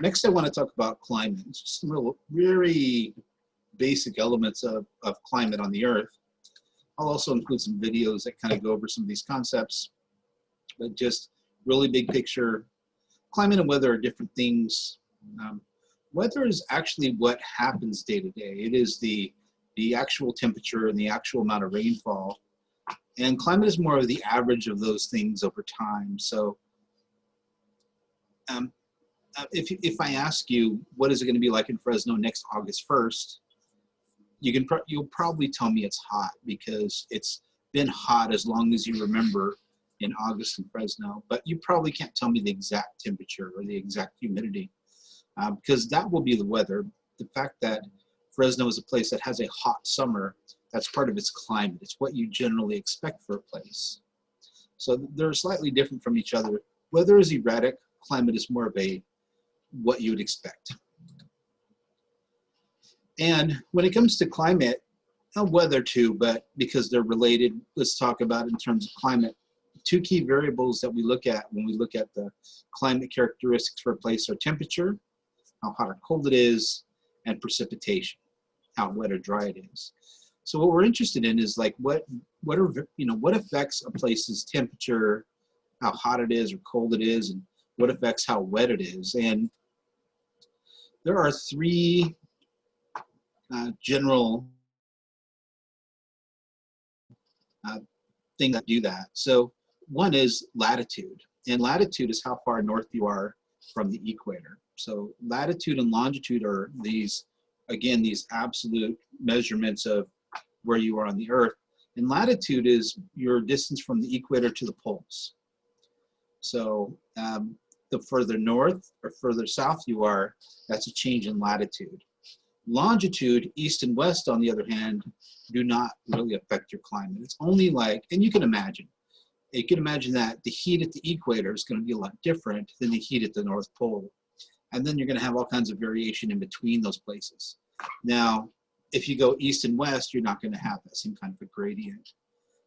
Next, I want to talk about climate. It's just some real, very basic elements of climate on the Earth. I'll also include some videos that kind of go over some of these concepts, but just really big picture. Climate and weather are different things. Weather is actually what happens day to day. It is the actual temperature and the actual amount of rainfall. And climate is more of the average of those things over time. So if I ask you, what is it going to be like in Fresno next August 1st, you'll probably tell me it's hot, because it's been hot as long as you remember in August in Fresno, but you probably can't tell me the exact temperature or the exact humidity, because that will be the weather. The fact that Fresno is a place that has a hot summer, that's part of its climate. It's what you generally expect for a place. So they're slightly different from each other. Weather is erratic, climate is more of what you would expect. And when it comes to climate, weather too, but because they're related, let's talk about in terms of climate. Two key variables that we look at when we look at the climate characteristics for a place are temperature, how hot or cold it is, and precipitation, how wet or dry it is. So what we're interested in is like what affects a place's temperature, how hot it is or cold it is, and what affects how wet it is. And there are three general things that do that. So one is latitude, and latitude is how far north you are from the equator. So latitude and longitude are these, again, these absolute measurements of where you are on the Earth. And latitude is your distance from the equator to the poles. So the further north or further south you are, that's a change in latitude. Longitude, east and west, on the other hand, do not really affect your climate. It's only like, and you can imagine that the heat at the equator is going to be a lot different than the heat at the North Pole. And then you're going to have all kinds of variation in between those places. Now, if you go east and west, you're not going to have that same kind of a gradient.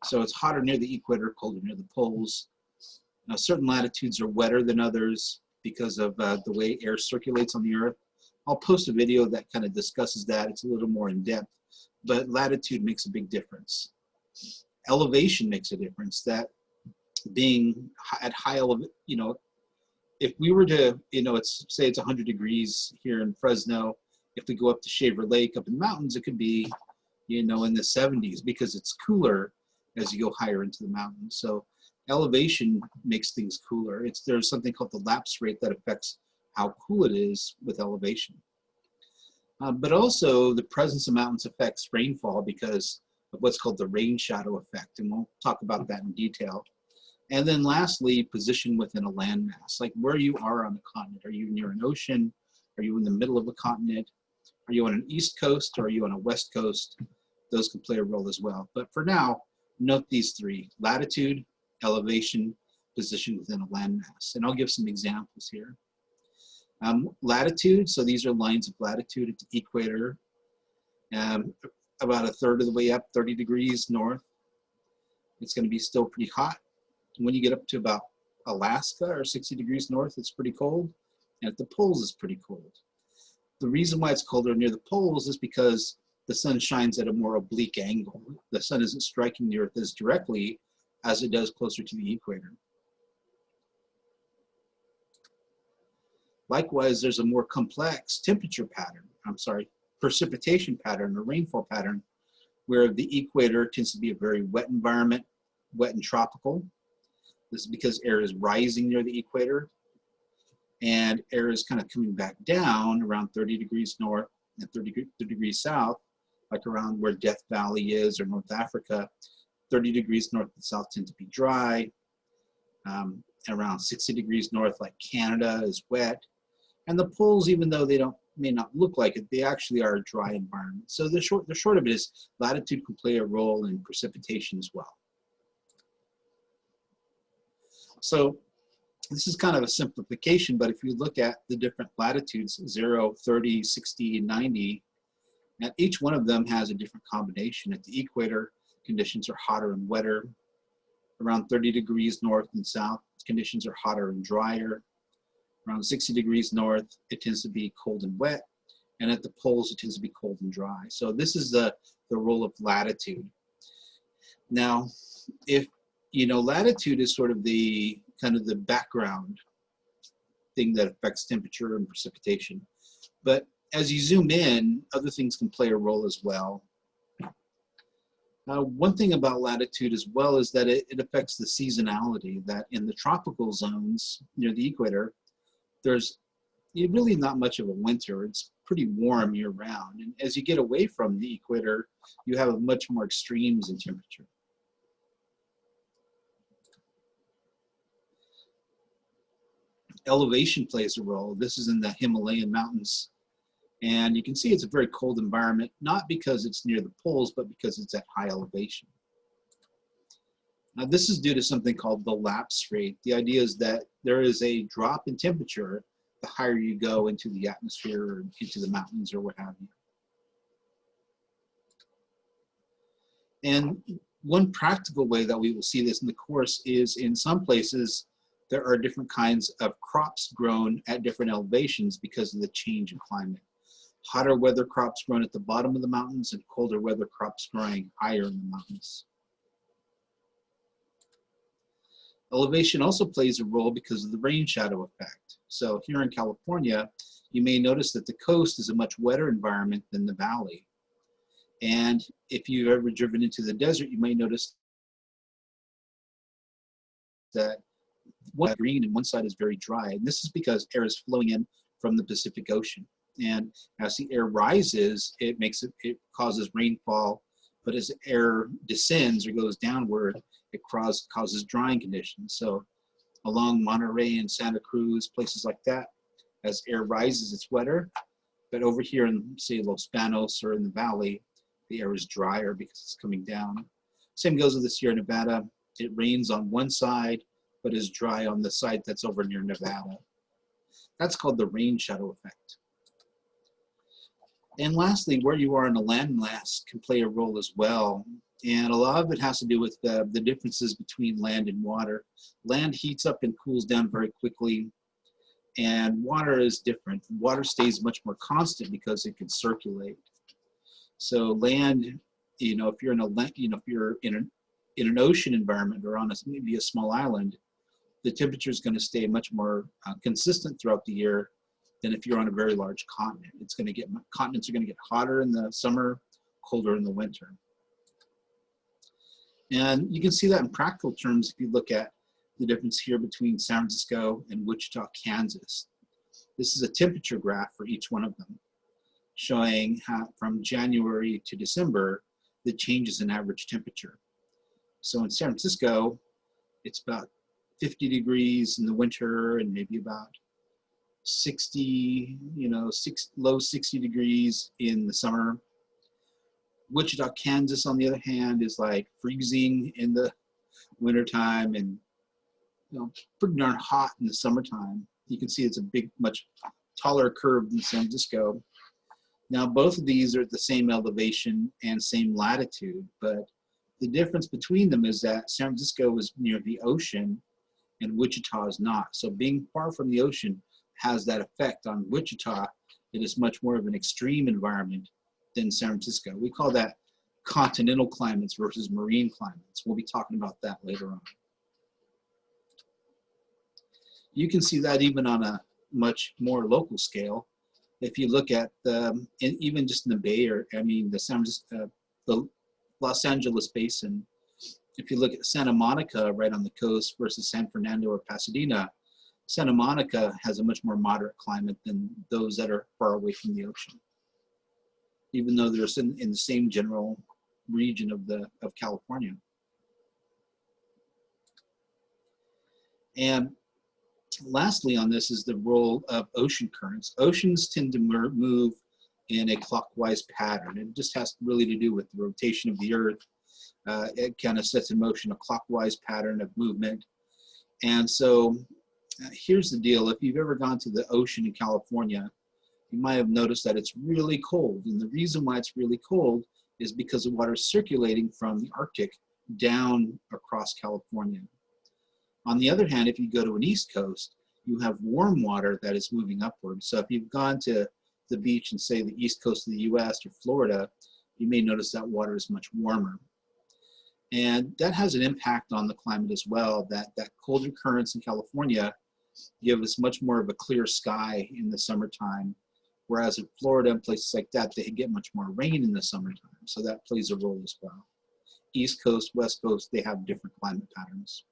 So it's hotter near the equator, colder near the poles. Now, certain latitudes are wetter than others because of the way air circulates on the Earth. I'll post a video that kind of discusses that. It's a little more in depth, but latitude makes a big difference. Elevation makes a difference. That being at high elevation, if we were to, say it's 100 degrees here in Fresno, if we go up to Shaver Lake up in the mountains, it could be, in the 70s, because it's cooler as you go higher into the mountains. So elevation makes things cooler. There's something called the lapse rate that affects how cool it is with elevation. But also the presence of mountains affects rainfall because of what's called the rain shadow effect, and we'll talk about that in detail. And then lastly, position within a landmass, like where you are on the continent. Are you near an ocean? Are you in the middle of a continent? Are you on an east coast or are you on a west coast? Those can play a role as well. But for now, note these three: latitude, elevation, position within a landmass. And I'll give some examples here. Latitude, so these are lines of latitude at the equator, about a third of the way up, 30 degrees north. It's going to be still pretty hot. When you get up to about Alaska or 60 degrees north, it's pretty cold. And at the poles, it's pretty cold. The reason why it's colder near the poles is because the sun shines at a more oblique angle. The sun isn't striking the Earth as directly as it does closer to the equator. Likewise, there's a more complex precipitation pattern or rainfall pattern, where the equator tends to be a very wet environment, wet and tropical. This is because air is rising near the equator, and air is kind of coming back down around 30 degrees north and 30 degrees south, like around where Death Valley is or North Africa. 30 degrees north and south tend to be dry. Around 60 degrees north, like Canada, is wet. And the poles, even though they may not look like it, they actually are a dry environment. So the short of it is latitude can play a role in precipitation as well. So this is kind of a simplification, but if you look at the different latitudes, 0, 30, 60, and 90, and each one of them has a different combination. At the equator, conditions are hotter and wetter. Around 30 degrees north and south, conditions are hotter and drier. Around 60 degrees north, it tends to be cold and wet, and at the poles, it tends to be cold and dry. So this is the role of latitude. Now, if, you know, latitude is sort of the kind of the background thing that affects temperature and precipitation. But as you zoom in, other things can play a role as well. One thing about latitude as well is that it affects the seasonality, that in the tropical zones near the equator, there's really not much of a winter. It's pretty warm year round. And as you get away from the equator, you have much more extremes in temperature. Elevation plays a role. This is in the Himalayan mountains. And you can see it's a very cold environment, not because it's near the poles, but because it's at high elevation. Now, this is due to something called the lapse rate. The idea is that there is a drop in temperature the higher you go into the atmosphere or into the mountains or what have you. And one practical way that we will see this in the course is in some places, there are different kinds of crops grown at different elevations because of the change in climate. Hotter weather crops grown at the bottom of the mountains and colder weather crops growing higher in the mountains. Elevation also plays a role because of the rain shadow effect. So here in California, you may notice that the coast is a much wetter environment than the valley. And if you've ever driven into the desert, you may notice that one is green and one side is very dry. And this is because air is flowing in from the Pacific Ocean. And as the air rises, it causes rainfall, but as air descends or goes downward, it causes drying conditions. So along Monterey and Santa Cruz, places like that, as air rises, it's wetter. But over here in, say, Los Banos or in the valley, the air is drier because it's coming down. Same goes with the Sierra Nevada. It rains on one side, but is dry on the side that's over near Nevada. That's called the rain shadow effect. And lastly, where you are in a landmass can play a role as well. And a lot of it has to do with the differences between land and water. Land heats up and cools down very quickly, and water is different. Water stays much more constant because it can circulate. So land, you know, if you're in an ocean environment or on maybe a small island, the temperature is going to stay much more consistent throughout the year than if you're on a very large continent. Continents are going to get hotter in the summer, colder in the winter. And you can see that in practical terms if you look at the difference here between San Francisco and Wichita, Kansas. This is a temperature graph for each one of them, showing how from January to December, the changes in average temperature. So in San Francisco, it's about 50 degrees in the winter and maybe about 60, low 60 degrees in the summer. Wichita, Kansas, on the other hand, is like freezing in the wintertime and pretty darn hot in the summertime. You can see it's a big, much taller curve than San Francisco. Now, both of these are at the same elevation and same latitude, but the difference between them is that San Francisco is near the ocean and Wichita is not. So being far from the ocean has that effect on Wichita. It is much more of an extreme environment than San Francisco. We call that continental climates versus marine climates. We'll be talking about that later on. You can see that even on a much more local scale. If you look at even just in the Bay Area, the Los Angeles basin, if you look at Santa Monica right on the coast versus San Fernando or Pasadena, Santa Monica has a much more moderate climate than those that are far away from the ocean, even though they're in the same general region of California. And lastly on this is the role of ocean currents. Oceans tend to move in a clockwise pattern. It just has really to do with the rotation of the earth. It kind of sets in motion a clockwise pattern of movement. And so here's the deal. If you've ever gone to the ocean in California, you might have noticed that it's really cold. And the reason why it's really cold is because the water is circulating from the Arctic down across California. On the other hand, if you go to an East Coast, you have warm water that is moving upward. So if you've gone to the beach in, say, the east coast of the US or Florida, you may notice that water is much warmer. And that has an impact on the climate as well, that colder currents in California give us much more of a clear sky in the summertime, whereas in Florida and places like that, they get much more rain in the summertime. So that plays a role as well. East Coast, West Coast, they have different climate patterns.